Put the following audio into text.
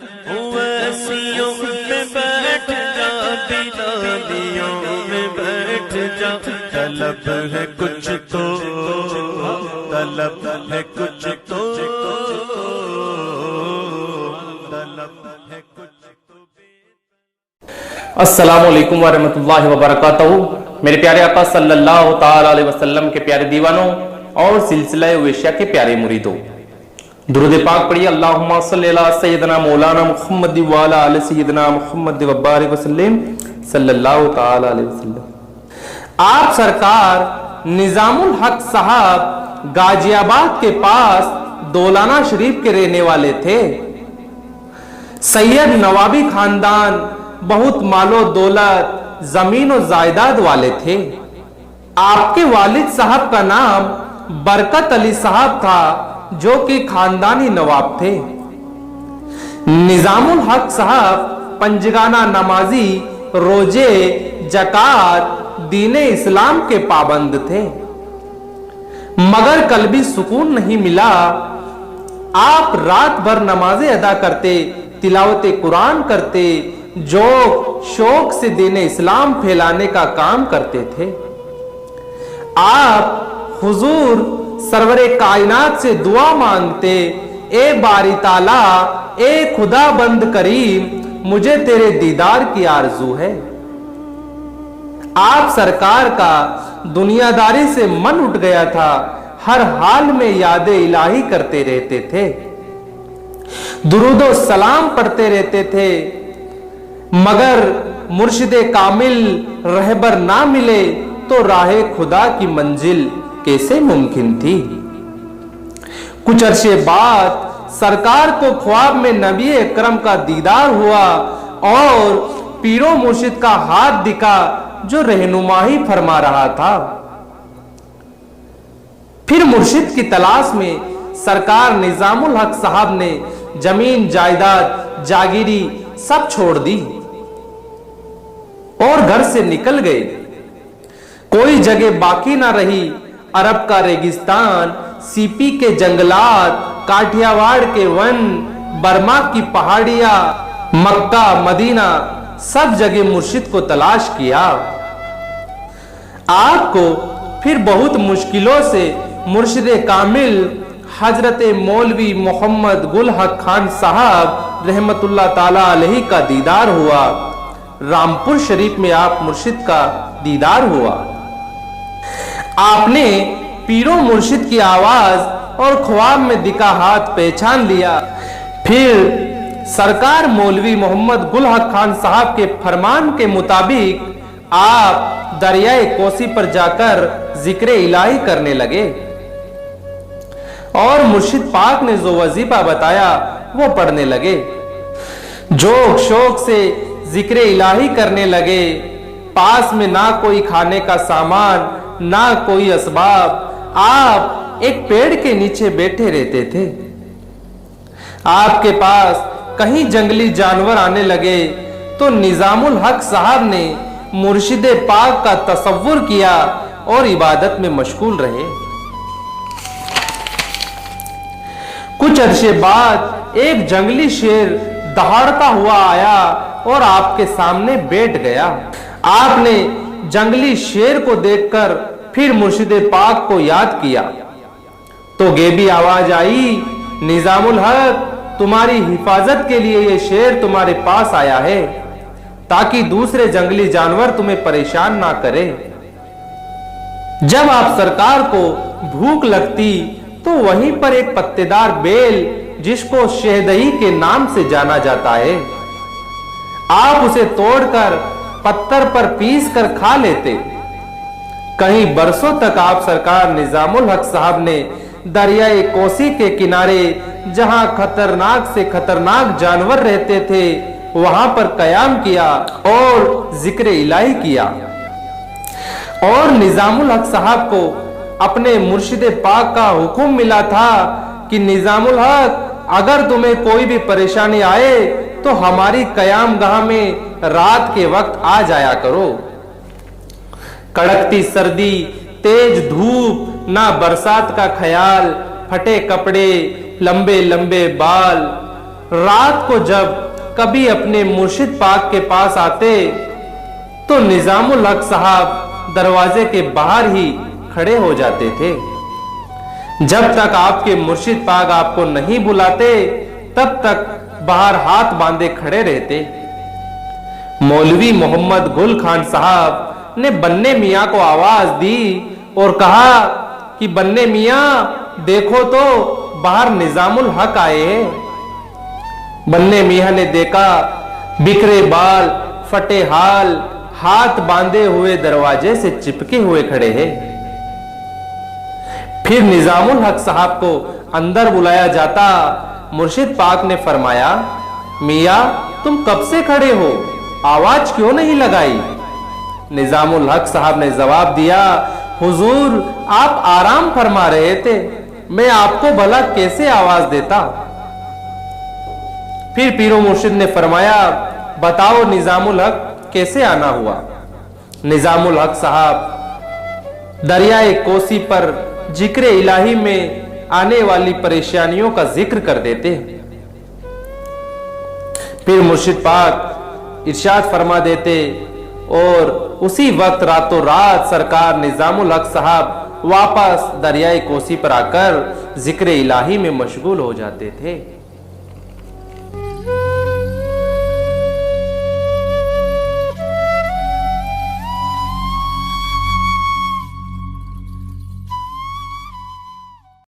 वैसियों में बैठ जा, बिलालियों में बैठ जा। तलब है कुछ तो, तलब है कुछ तो, तलब है कुछ तो। अस्सलामुअलैकुम वरहमतुल्लाहि वबरकातुहू। मेरे प्यारे आका सल्लल्लाहु ताला अलैहि वसल्लम के प्यारे दीवानों और सिलसिला वेश्या के प्यारे मुरीदों, दुरूद पाक पढ़िए। अल्लाहुम्मा सल्ली अला सय्यदना मौलाना मुहम्मद व अला आलि सय्यदना मुहम्मद व बारिक वसल्लम सल्लल्लाहु ताला अलैहि वसल्लम। आप सरकार निजामुल हक साहब गाजियाबाद के पास दौलाना शरीफ के रहने वाले थे। सैयद नवाबी खानदान बहुत मालो दौलत, जमीन और जायदाद वाले थे। आपके वालिद साहब का नाम बरकत अली साहब था, जो कि खानदानी नवाब थे। निजामुल हक साहब पंजगाना नमाजी, रोजे, जकात, दीने इस्लाम के पाबंद थे, मगर कल्बी सुकून नहीं मिला। आप रात भर नमाजें अदा करते, तिलावत कुरान करते, जो शौक से दीने इस्लाम फैलाने का काम करते थे। आप हुजूर सरवरे कायनात से दुआ मांगते, ए बारी ताला, ए खुदा बंद करीम, मुझे तेरे दीदार की आरजू है। आप सरकार का दुनियादारी से मन उठ गया था, हर हाल में याद इलाही करते रहते थे, दुरूदो सलाम पढ़ते रहते थे, मगर मुर्शिदे कामिल रहबर ना मिले तो राहे खुदा की मंजिल कैसे मुमकिन थी। कुछ अरसे बाद सरकार को ख्वाब में नबी अकरम का दीदार हुआ और पीरो मुर्शिद का हाथ दिखा, जो रहनुमाई फरमा रहा था। फिर मुर्शिद की तलाश में सरकार निजामुल हक साहब ने जमीन जायदाद जागीरी सब छोड़ दी और घर से निकल गए। कोई जगह बाकी ना रही। अरब का रेगिस्तान, सीपी के जंगलात, काठियावाड़ के वन, बर्मा की पहाड़ियां, मक्का, मदीना, सब जगह मुर्शिद को तलाश किया। आपको फिर बहुत मुश्किलों से मुर्शिद कामिल हजरत मौलवी मोहम्मद गुल हक खान साहब रहमतुल्लाह ताला अलैहि का दीदार हुआ। रामपुर शरीफ में आप मुर्शिद का दीदार हुआ। आपने पीरो मुर्शिद की आवाज और ख्वाब में दिखा हाथ पहचान लिया। फिर सरकार मौलवी मोहम्मद गुल हक खान साहब के फरमान के मुताबिक आप दरियाए कोसी पर जाकर जिक्र इलाही करने लगे और मुर्शिद पाक ने जो वजीफा बताया वो पढ़ने लगे। जोक शौक से जिक्र इलाही करने लगे। पास में ना कोई खाने का सामान, ना कोई असबाब। आप एक पेड़ के नीचे बैठे रहते थे। आपके पास कहीं जंगली जानवर आने लगे तो निजामुल हक साहब ने मुर्शिद पाक का तसव्वुर किया और इबादत में मशगूल रहे। कुछ अरसे बाद एक जंगली शेर दहाड़ता हुआ आया और आपके सामने बैठ गया। आपने जंगली शेर को देखकर फिर मुर्शिद पाक को याद किया तो गेबी आवाज आई, निजामुल हक, तुम्हारी हिफाजत के लिए ये शेर तुम्हारे पास आया है, ताकि दूसरे जंगली जानवर तुम्हें परेशान ना करे। जब आप सरकार को भूख लगती तो वहीं पर एक पत्तेदार बेल, जिसको शहदही के नाम से जाना जाता है, आप उसे तोड़कर पत्थर पर पीस कर खा लेते। कहीं बरसों तक आप सरकार निजामुल हक साहब ने दरियाए कोसी के किनारे, जहां खतरनाक से खतरनाक जानवर रहते थे, वहां पर कयाम किया और जिक्र इलाही किया। और निजामुल हक साहब को अपने मुर्शिद पाक का हुक्म मिला था कि निजामुल हक, अगर तुम्हें कोई भी परेशानी आए तो हमारी कयाम गाह में रात के वक्त आ जाया करो। कड़कती सर्दी, तेज धूप, ना बरसात का ख्याल, फटे कपड़े, लंबे लंबे बाल, रात को जब कभी अपने मुर्शिद पाक के पास आते तो निजामुल हक साहब दरवाजे के बाहर ही खड़े हो जाते थे। जब तक आपके मुर्शिद पाक आपको नहीं बुलाते तब तक बाहर हाथ बांधे खड़े रहते। मौलवी मोहम्मद गुल खान साहब ने बन्ने मियां को आवाज दी और कहा कि बन्ने मियां देखो तो बाहर निजामुल हक आए हैं। बन्ने मियां ने देखा, बिखरे बाल, फटे हाल, हाथ बांधे हुए दरवाजे से चिपके हुए खड़े हैं। फिर निजामुल हक साहब को अंदर बुलाया जाता। मुर्शिद पाक ने फरमाया, मियां तुम कब से खड़े हो, आवाज क्यों नहीं लगाई? निजामुल हक साहब ने जवाब दिया, हुजूर आप आराम फरमा रहे थे, मैं आपको भला कैसे आवाज देता। फिर पीरो मुर्शिद ने फरमाया, बताओ निजामुल हक कैसे आना हुआ। निजामुल हक साहब दरियाए कोसी पर जिक्र इलाही में आने वाली परेशानियों का जिक्र कर देते। फिर मुर्शिद पाक इरशाद फरमा देते और उसी वक्त रातों रात सरकार निजामुल हक साहब वापस दरियाए कोसी पर आकर जिक्र इलाही में मशगूल हो जाते थे।